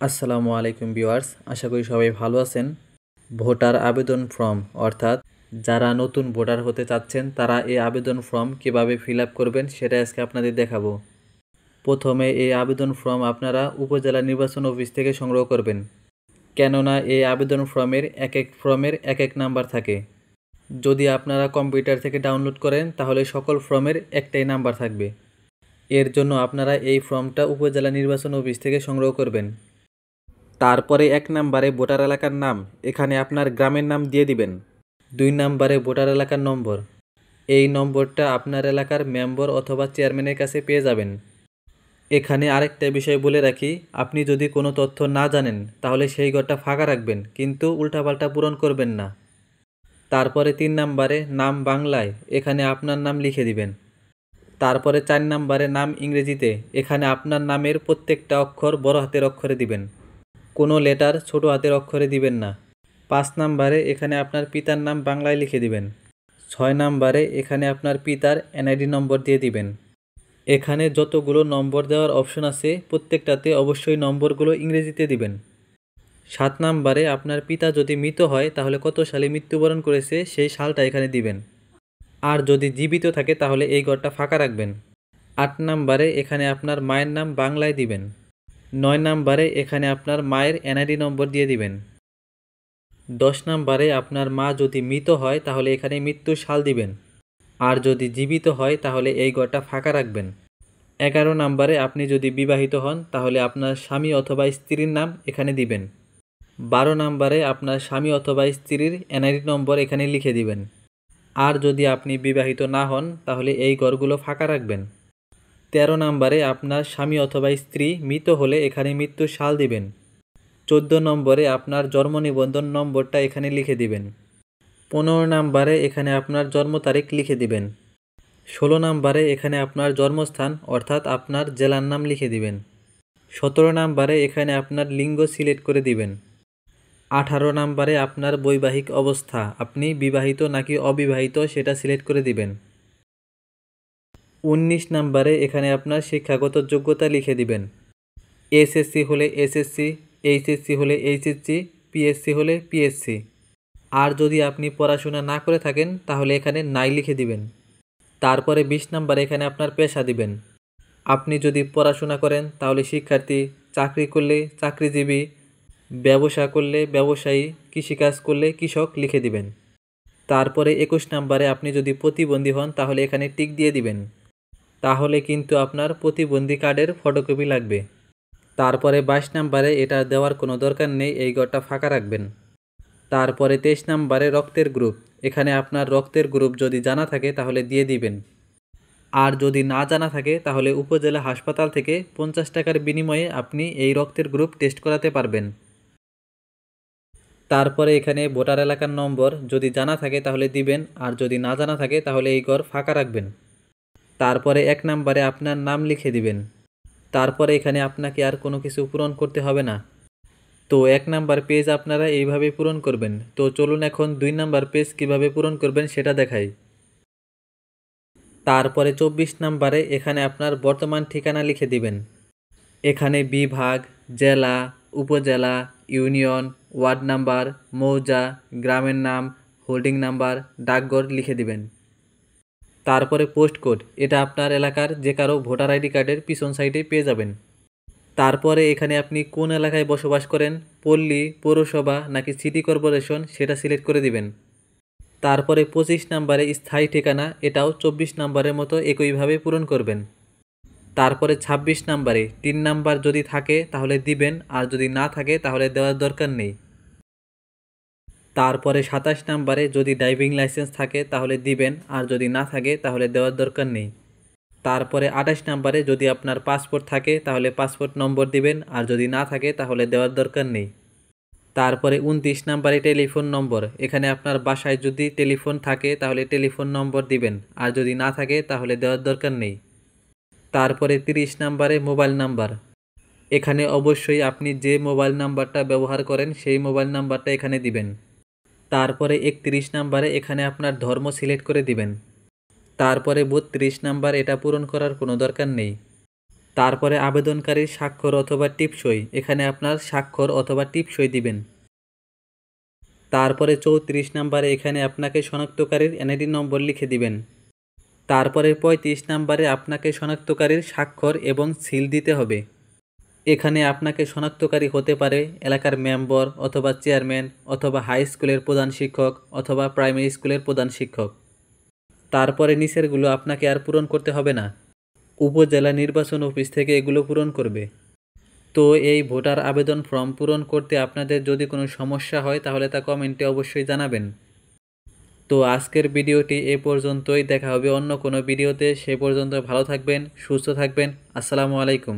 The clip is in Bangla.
আসসালামু আলাইকুম ভিউয়ার্স, আশা করি সবাই ভালো আছেন। ভোটার আবেদন ফর্ম অর্থাৎ যারা নতুন ভোটার হতে চাচ্ছেন তারা এই আবেদন ফর্ম কিভাবে ফিল আপ করবেন সেটা আজকে আপনাদের দেখাবো। প্রথমে এই আবেদন ফর্ম আপনারা উপজেলা নির্বাচন অফিস থেকে সংগ্রহ করবেন, কেননা এই আবেদন ফর্মের এক এক নাম্বার থাকে। যদি আপনারা কম্পিউটার থেকে ডাউনলোড করেন তাহলে সকল ফর্মের একটাই নাম্বার থাকবে। এর জন্য আপনারা এই ফর্মটা উপজেলা নির্বাচন অফিস থেকে সংগ্রহ করবেন। তারপরে ১ নাম্বারে ভোটার এলাকার নাম, এখানে আপনার গ্রামের নাম দিয়ে দিবেন। ২ নাম্বারে ভোটার এলাকার নম্বর, এই নম্বরটা আপনার এলাকার মেম্বার অথবা চেয়ারম্যানের কাছে পেয়ে যাবেন। এখানে আরেকটা বিষয় বলে রাখি, আপনি যদি কোনো তথ্য না জানেন তাহলে সেই ঘরটা ফাঁকা রাখবেন, কিন্তু উল্টাপাল্টা পূরণ করবেন না। তারপরে ৩ নাম্বারে নাম বাংলায়, এখানে আপনার নাম লিখে দিবেন। তারপরে ৪ নাম্বারে নাম ইংরেজিতে, এখানে আপনার নামের প্রত্যেকটা অক্ষর বড় হাতের অক্ষরে দিবেন, কোনো লেটার ছোট হাতের অক্ষরে দিবেন না। ৫ নাম্বারে এখানে আপনার পিতার নাম বাংলায় লিখে দিবেন। ৬ নাম্বারে এখানে আপনার পিতার এনআইডি নম্বর দিয়ে দিবেন। এখানে যতগুলো নম্বর দেওয়ার অপশন আছে প্রত্যেকটাতে অবশ্যই নম্বরগুলো ইংরেজিতে দিবেন। ৭ নাম্বারে আপনার পিতা যদি মৃত হয় তাহলে কত সালে মৃত্যুবরণ করেছে সেই সালটা এখানে দিবেন, আর যদি জীবিত থাকে তাহলে এই ঘরটা ফাঁকা রাখবেন। ৮ নাম্বারে এখানে আপনার মায়ের নাম বাংলায় দিবেন। ৯ নাম্বারে এখানে আপনার মায়ের এনআইডি নম্বর দিয়ে দিবেন। ১০ নাম্বারে আপনার মা যদি মৃত হয় তাহলে এখানে মৃত্যুর সাল দিবেন, আর যদি জীবিত হয় তাহলে এই ঘরটা ফাঁকা রাখবেন। ১১ নাম্বারে আপনি যদি বিবাহিত হন তাহলে আপনার স্বামী অথবা স্ত্রীর নাম এখানে দিবেন। ১২ নাম্বারে আপনার স্বামী অথবা স্ত্রীর এনআইডি নম্বর এখানে লিখে দিবেন। আর যদি আপনি বিবাহিত না হন তাহলে এই ঘরগুলো ফাঁকা রাখবেন। ১৩ নাম্বারে আপনার স্বামী অথবা স্ত্রী মৃত হলে এখানে মৃত্যুর সাল দিবেন। ১৪ নম্বরে আপনার জন্ম নিবন্ধন নম্বরটা এখানে লিখে দিবেন। ১৫ নাম্বারে এখানে আপনার জন্ম তারিখ লিখে দিবেন। ১৬ নাম্বারে এখানে আপনার জন্মস্থান অর্থাৎ আপনার জেলার নাম লিখে দিবেন। ১৭ নাম্বারে এখানে আপনার লিঙ্গ সিলেক্ট করে দিবেন। ১৮ নাম্বারে আপনার বৈবাহিক অবস্থা, আপনি বিবাহিত নাকি অবিবাহিত সেটা সিলেক্ট করে দিবেন। ১৯ নাম্বারে এখানে আপনার শিক্ষাগত যোগ্যতা লিখে দিবেন। এসএসসি হলে এসএসসি, এইচএসসি হলে এইচএসসি, পিএসসি হলে পিএসসি। আর যদি আপনি পড়াশোনা না করে থাকেন তাহলে এখানে নাই লিখে দিবেন। তারপরে ২০ নাম্বার এখানে আপনার পেশা দিবেন। আপনি যদি পড়াশোনা করেন তাহলে শিক্ষার্থী, চাকরি করলে চাকরিজীবী, ব্যবসা করলে ব্যবসায়ী, কৃষিকাজ করলে কৃষক লিখে দিবেন। তারপরে ২১ নাম্বারে আপনি যদি প্রতিবন্ধী হন তাহলে এখানে টিক দিয়ে দিবেন, তাহলে কিন্তু আপনার প্রতিবন্ধী কার্ডের ফটোকপি লাগবে। তারপরে ২২ নাম্বারে এটা দেওয়ার কোনো দরকার নেই, এই ঘরটা ফাঁকা রাখবেন। তারপরে ২৩ নাম্বারে রক্তের গ্রুপ, এখানে আপনার রক্তের গ্রুপ যদি জানা থাকে তাহলে দিয়ে দিবেন, আর যদি না জানা থাকে তাহলে উপজেলা হাসপাতাল থেকে ৫০ টাকার বিনিময়ে আপনি এই রক্তের গ্রুপ টেস্ট করাতে পারবেন। তারপরে এখানে ভোটার এলাকার নম্বর যদি জানা থাকে তাহলে দিবেন, আর যদি না জানা থাকে তাহলে এই ঘর ফাঁকা রাখবেন। তারপরে ১ নাম্বারে আপনার নাম লিখে দিবেন। তারপরে এখানে আপনাকে আর কোনো কিছু পূরণ করতে হবে না। তো ১ নাম্বার পেজ আপনারা এইভাবে পূরণ করবেন। তো চলুন এখন ২ নাম্বার পেজ কিভাবে পূরণ করবেন সেটা দেখাই। তারপরে ২৪ নাম্বারে এখানে আপনার বর্তমান ঠিকানা লিখে দিবেন। এখানে বিভাগ, জেলা, উপজেলা, ইউনিয়ন, ওয়ার্ড নাম্বার, মৌজা, গ্রামের নাম, হোল্ডিং নাম্বার, ডাকঘর লিখে দিবেন। তারপরে পোস্ট কোড, এটা আপনার এলাকার যে কারো ভোটার আইডি কার্ডের পিছন সাইডে পেয়ে যাবেন। তারপরে এখানে আপনি কোন এলাকায় বসবাস করেন, পল্লী, পৌরসভা নাকি সিটি কর্পোরেশন সেটা সিলেক্ট করে দিবেন। তারপরে ২৫ নাম্বারে স্থায়ী ঠিকানা, এটাও ২৪ নাম্বারের মতো একইভাবে পূরণ করবেন। তারপরে ২৬ নাম্বারে ৩ নাম্বার যদি থাকে তাহলে দিবেন, আর যদি না থাকে তাহলে দেওয়ার দরকার নেই। তারপরে ২৭ নাম্বারে যদি ড্রাইভিং লাইসেন্স থাকে তাহলে দিবেন, আর যদি না থাকে তাহলে দেওয়ার দরকার নেই। তারপরে ২৮ নাম্বারে যদি আপনার পাসপোর্ট থাকে তাহলে পাসপোর্ট নম্বর দিবেন, আর যদি না থাকে তাহলে দেওয়ার দরকার নেই। তারপরে ২৯ নাম্বারে টেলিফোন নম্বর, এখানে আপনার বাসায় যদি টেলিফোন থাকে তাহলে টেলিফোন নম্বর দিবেন, আর যদি না থাকে তাহলে দেওয়ার দরকার নেই। তারপরে ৩০ নাম্বারে মোবাইল নাম্বার, এখানে অবশ্যই আপনি যে মোবাইল নাম্বারটা ব্যবহার করেন সেই মোবাইল নাম্বারটা এখানে দিবেন। তারপরে ৩১ নাম্বারে এখানে আপনার ধর্ম সিলেক্ট করে দিবেন। তারপরে ৩২ নাম্বার, এটা পূরণ করার কোনো দরকার নেই। তারপরে আবেদনকারীর স্বাক্ষর অথবা টিপসই, এখানে আপনার স্বাক্ষর অথবা টিপসই দিবেন। তারপরে 34 নম্বরে এখানে আপনাকে শনাক্তকারীর এনআইডি নম্বর লিখে দিবেন। তারপরে 35 নম্বরে আপনাকে শনাক্তকারীর স্বাক্ষর এবং সিল দিতে হবে। এখানে আপনাকে শনাক্তকারী হতে পারে এলাকার মেম্বার অথবা চেয়ারম্যান অথবা হাই স্কুলের প্রধান শিক্ষক অথবা প্রাইমারি স্কুলের প্রধান শিক্ষক। তারপরে নিচেরগুলো আপনাকে আর পূরণ করতে হবে না, উপজেলা নির্বাচন অফিস থেকে এগুলো পূরণ করবে। তো এই ভোটার আবেদন ফর্ম পূরণ করতে আপনাদের যদি কোনো সমস্যা হয় তাহলে তা কমেন্টে অবশ্যই জানাবেন। তো আজকের ভিডিওটি এ পর্যন্তই, দেখা হবে অন্য কোনো ভিডিওতে। সে পর্যন্ত ভালো থাকবেন, সুস্থ থাকবেন। আসসালামু আলাইকুম।